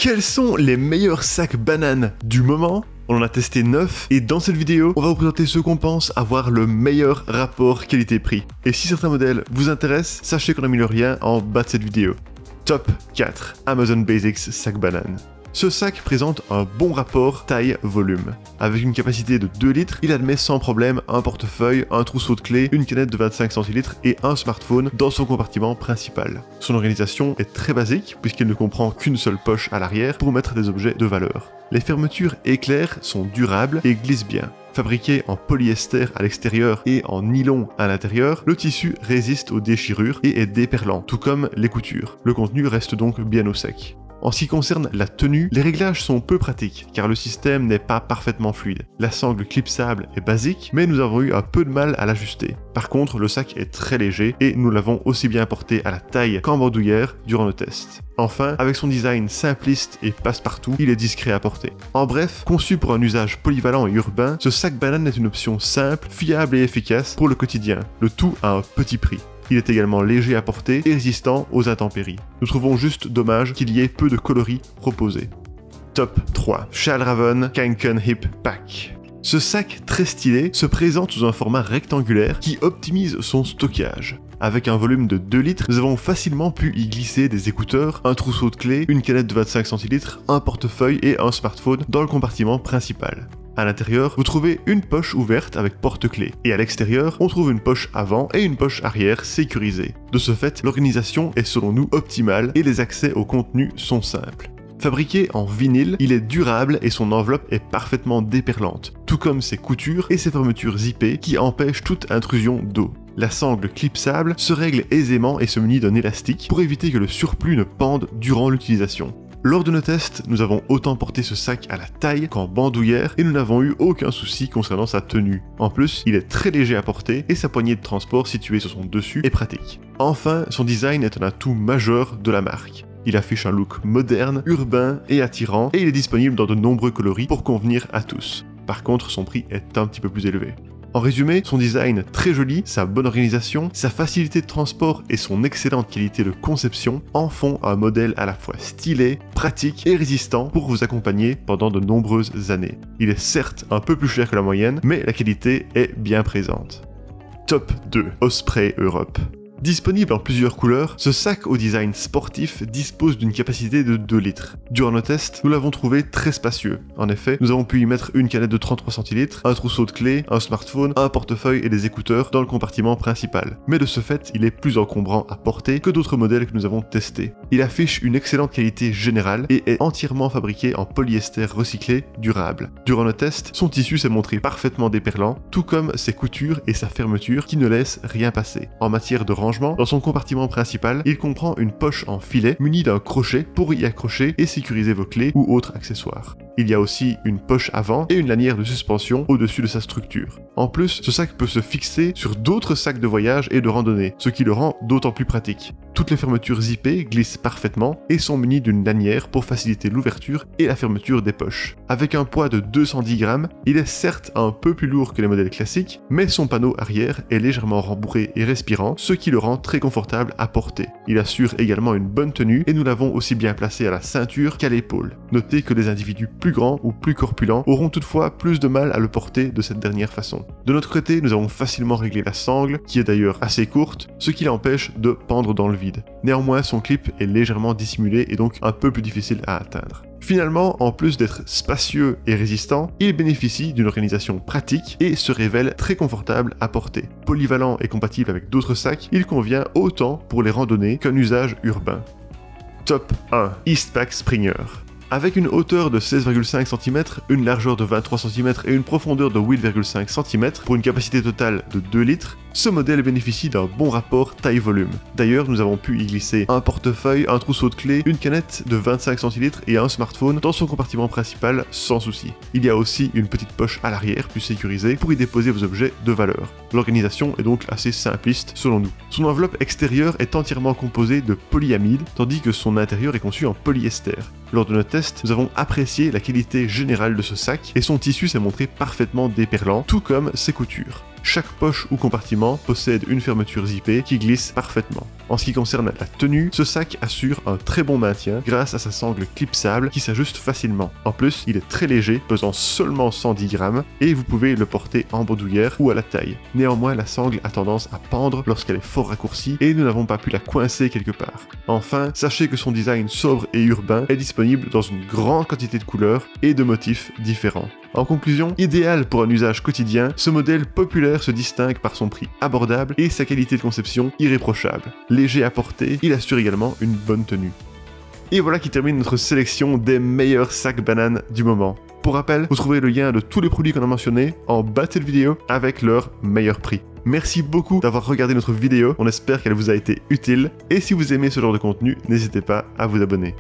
Quels sont les meilleurs sacs bananes du moment? On en a testé 9 et dans cette vidéo, on va vous présenter ceux qu'on pense avoir le meilleur rapport qualité-prix. Et si certains modèles vous intéressent, sachez qu'on a mis le lien en bas de cette vidéo. Top 4 Amazon Basics sac banane. Ce sac présente un bon rapport taille-volume. Avec une capacité de 2 litres, il admet sans problème un portefeuille, un trousseau de clés, une canette de 25 centilitres et un smartphone dans son compartiment principal. Son organisation est très basique puisqu'il ne comprend qu'une seule poche à l'arrière pour mettre des objets de valeur. Les fermetures éclairs sont durables et glissent bien. Fabriqué en polyester à l'extérieur et en nylon à l'intérieur, le tissu résiste aux déchirures et est déperlant, tout comme les coutures. Le contenu reste donc bien au sec. En ce qui concerne la tenue, les réglages sont peu pratiques car le système n'est pas parfaitement fluide. La sangle clipsable est basique, mais nous avons eu un peu de mal à l'ajuster. Par contre, le sac est très léger et nous l'avons aussi bien porté à la taille qu'en bandoulière durant le test. Enfin, avec son design simpliste et passe-partout, il est discret à porter. En bref, conçu pour un usage polyvalent et urbain, ce sac banane est une option simple, fiable et efficace pour le quotidien, le tout à un petit prix. Il est également léger à porter et résistant aux intempéries. Nous trouvons juste dommage qu'il y ait peu de coloris proposés. Top 3 Fjällräven Kanken Hip Pack. Ce sac très stylé se présente sous un format rectangulaire qui optimise son stockage. Avec un volume de 2 litres, nous avons facilement pu y glisser des écouteurs, un trousseau de clés, une canette de 25 centilitres, un portefeuille et un smartphone dans le compartiment principal. À l'intérieur, vous trouvez une poche ouverte avec porte-clés, et à l'extérieur, on trouve une poche avant et une poche arrière sécurisée. De ce fait, l'organisation est selon nous optimale et les accès au contenu sont simples. Fabriqué en vinyle, il est durable et son enveloppe est parfaitement déperlante, tout comme ses coutures et ses fermetures zippées qui empêchent toute intrusion d'eau. La sangle clipsable se règle aisément et se munit d'un élastique pour éviter que le surplus ne pende durant l'utilisation. Lors de nos tests, nous avons autant porté ce sac à la taille qu'en bandoulière et nous n'avons eu aucun souci concernant sa tenue. En plus, il est très léger à porter et sa poignée de transport située sur son dessus est pratique. Enfin, son design est un atout majeur de la marque. Il affiche un look moderne, urbain et attirant et il est disponible dans de nombreux coloris pour convenir à tous. Par contre, son prix est un petit peu plus élevé. En résumé, son design très joli, sa bonne organisation, sa facilité de transport et son excellente qualité de conception en font un modèle à la fois stylé, pratique et résistant pour vous accompagner pendant de nombreuses années. Il est certes un peu plus cher que la moyenne, mais la qualité est bien présente. Top 2 Osprey Europe. Disponible en plusieurs couleurs, ce sac au design sportif dispose d'une capacité de 2 litres. Durant nos tests, nous l'avons trouvé très spacieux. En effet, nous avons pu y mettre une canette de 33 centilitres, un trousseau de clés, un smartphone, un portefeuille et des écouteurs dans le compartiment principal. Mais de ce fait, il est plus encombrant à porter que d'autres modèles que nous avons testés. Il affiche une excellente qualité générale et est entièrement fabriqué en polyester recyclé durable. Durant nos tests, son tissu s'est montré parfaitement déperlant, tout comme ses coutures et sa fermeture qui ne laissent rien passer. En matière de rangement, dans son compartiment principal, il comprend une poche en filet munie d'un crochet pour y accrocher et sécuriser vos clés ou autres accessoires. Il y a aussi une poche avant et une lanière de suspension au-dessus de sa structure. En plus, ce sac peut se fixer sur d'autres sacs de voyage et de randonnée, ce qui le rend d'autant plus pratique. Toutes les fermetures zippées glissent parfaitement et sont munies d'une lanière pour faciliter l'ouverture et la fermeture des poches. Avec un poids de 210 grammes, il est certes un peu plus lourd que les modèles classiques, mais son panneau arrière est légèrement rembourré et respirant, ce qui le rend très confortable à porter. Il assure également une bonne tenue et nous l'avons aussi bien placé à la ceinture qu'à l'épaule. Notez que les individus plus grands ou plus corpulents auront toutefois plus de mal à le porter de cette dernière façon. De notre côté, nous avons facilement réglé la sangle, qui est d'ailleurs assez courte, ce qui l'empêche de pendre dans le vide. Néanmoins, son clip est légèrement dissimulé et donc un peu plus difficile à atteindre. Finalement, en plus d'être spacieux et résistant, il bénéficie d'une organisation pratique et se révèle très confortable à porter. Polyvalent et compatible avec d'autres sacs, il convient autant pour les randonnées qu'un usage urbain. Top 1 Eastpak Springer. Avec une hauteur de 16,5 cm, une largeur de 23 cm et une profondeur de 8,5 cm pour une capacité totale de 2 litres, ce modèle bénéficie d'un bon rapport taille-volume. D'ailleurs, nous avons pu y glisser un portefeuille, un trousseau de clés, une canette de 25 centilitres et un smartphone dans son compartiment principal sans souci. Il y a aussi une petite poche à l'arrière plus sécurisée pour y déposer vos objets de valeur. L'organisation est donc assez simpliste selon nous. Son enveloppe extérieure est entièrement composée de polyamide, tandis que son intérieur est conçu en polyester. Lors de notre test, nous avons apprécié la qualité générale de ce sac et son tissu s'est montré parfaitement déperlant, tout comme ses coutures. Chaque poche ou compartiment possède une fermeture zippée qui glisse parfaitement. En ce qui concerne la tenue, ce sac assure un très bon maintien grâce à sa sangle clipsable qui s'ajuste facilement. En plus, il est très léger, pesant seulement 110 grammes, et vous pouvez le porter en bandoulière ou à la taille. Néanmoins, la sangle a tendance à pendre lorsqu'elle est fort raccourcie et nous n'avons pas pu la coincer quelque part. Enfin, sachez que son design sobre et urbain est disponible dans une grande quantité de couleurs et de motifs différents. En conclusion, idéal pour un usage quotidien, ce modèle populaire se distingue par son prix abordable et sa qualité de conception irréprochable. Léger à porter, il assure également une bonne tenue. Et voilà qui termine notre sélection des meilleurs sacs bananes du moment. Pour rappel, vous trouverez le lien de tous les produits qu'on a mentionnés en bas de cette vidéo avec leur meilleur prix. Merci beaucoup d'avoir regardé notre vidéo, on espère qu'elle vous a été utile, et si vous aimez ce genre de contenu, n'hésitez pas à vous abonner.